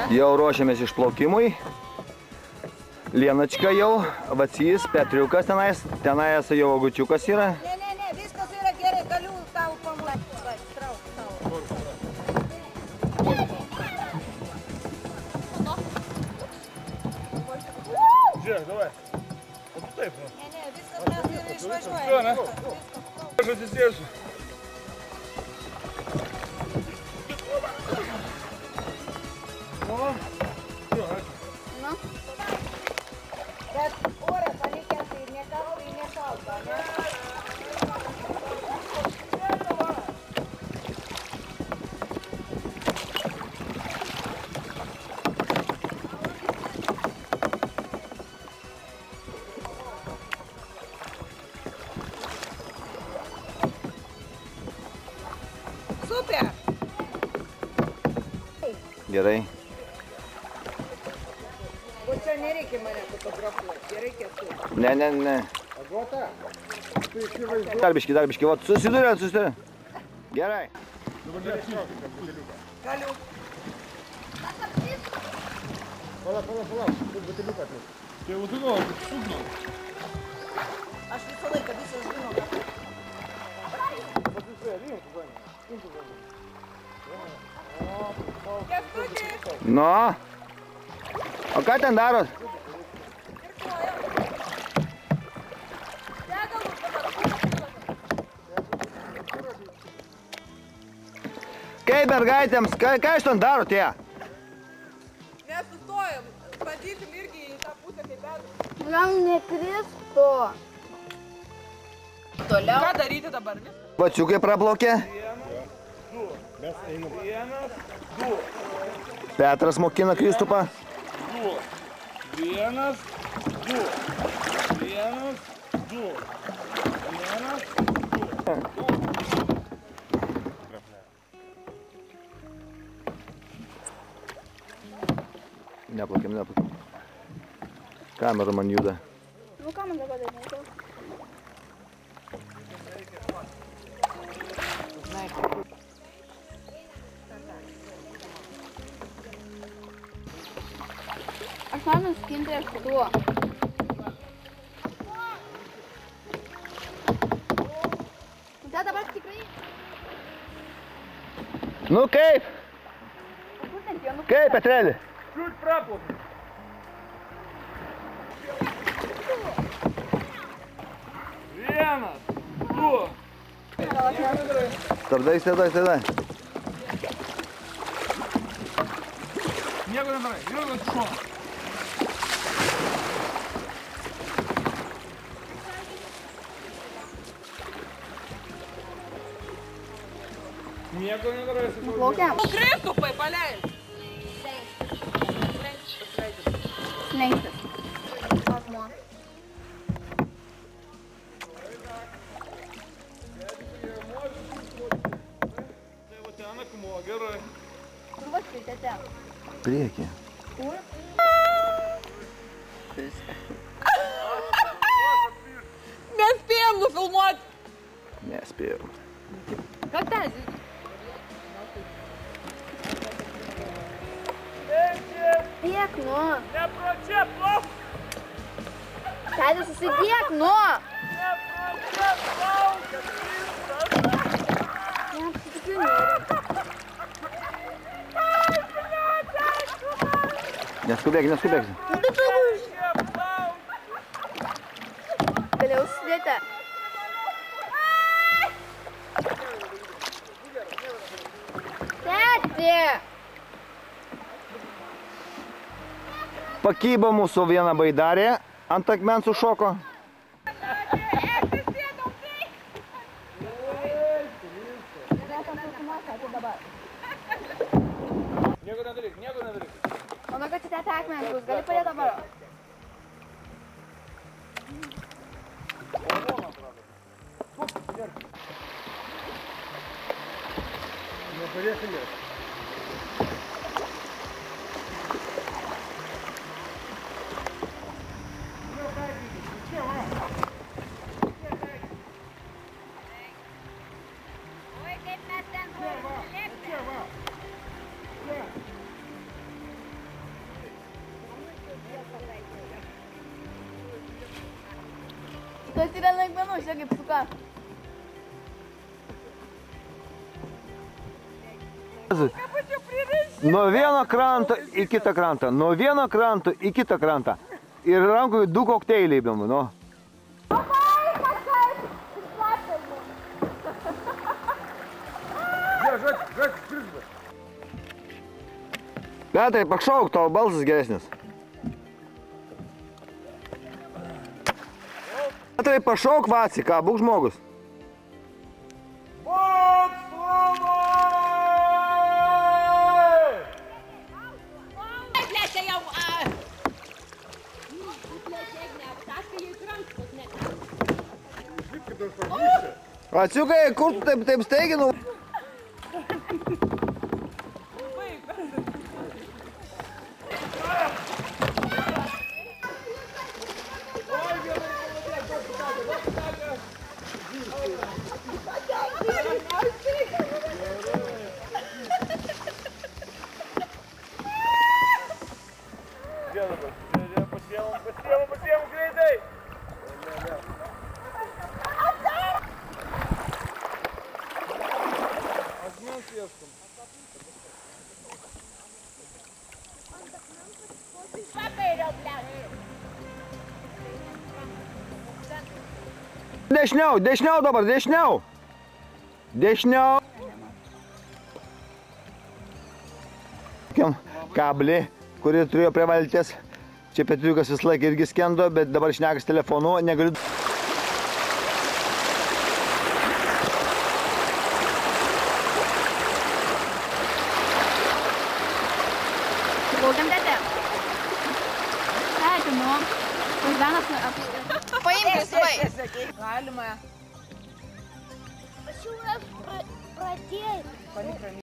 Jau ruošiamės išplaukimui. Lienačka jau, Vacys, Petriukas tenais jau Agučiukas yra. Ne, viskas yra gerai, galiu tau pamatyti. Trauk tau. Žiūrėk, davai. O tu taip, nu. Ne, viskas mes ir išvažiuojame. Aš atsisėsiu. Nu. Bet orą palikęs tai nekalta, ne? Super! Gerai. O čia nereikia mane fotografuoti, reikia tu. Ne. Darbiški, vot, susidurė. Gerai. Galiu. Pala, tu buteliuką atliuk. Tai jau tu gal, sugnom. Aš visą laiką visas žinau. Nu. O ką ten darot? Kaip mergaitėms, ką jūs ten darot jie? Mes sustojam, bandysim irgi į tą pusę kaip bedų. Gal nekristų. Toliau. Ką daryti dabar? Vaciukai praplaukė. Mes einam. 1, 2. Petras mokina Kristupą. 1, 2. 1, 2. 1, 2. Neplaukėm. Kamera man juda. Nu ką man dabar daryti? Aš noriu nuskinti lėktuvo. Tai dabar tikrai... Nu kaip? Kaip, Petreli? Čiut praplaukė. Vienas, 2. Stabdai. Nieko nedarai, žiūrėk šuo. Nieko nedarai, sakau. Plaukiam. Kristupai, paleis. Lenktis. Akmuo. Tai va ten akmuo, gerai. Kur vas pitėte? Priekį. Kur? Nespėjom nufilmuoti. Nespėjau. Ką ten? Tiek, nu. Ne pro čia, plauk! Tadė, susidėk, nu. Ne pro čia, plauk! Ne, apsitikiu nėra. Neskubėk. Nu, tai tu už. Galėjau susidėti. Tadė. Pakybo mūsų vieną baidarę, ant akmens užšoko. Nieko nedaryk. Mano, kad čia tete akmens bus, gali padėti dabar. Поехали. Oi, kaip mes ten Aš tai ten laikmenų, žiūrėk kaip suka. Nuo vieno kranto į kitą krantą, nuo vieno kranto į kitą krantą. Ir rankoje 2 kokteiliai bėmu, nu. Žek, skrisbė. Petrai, pakšauk, tavo balsas geresnis. Petrai, pašauk, Vaci, ką, būk žmogus. Vaciukai, kur tu taip steiginu? Pasiemu greitai! Asmens ieškom. Dešiniau, dešiniau dabar, dešiniau. Dešiniau. Kablį, kurį turėjo prie valties. Čia Petriukas vis laik irgi skendo, bet dabar šnekas telefonu, negaliu. Laukiam dėdė. Eikį, nu. Vaizdanas apsitė. Paimk jisai. Galima. Aš jau pradėjau.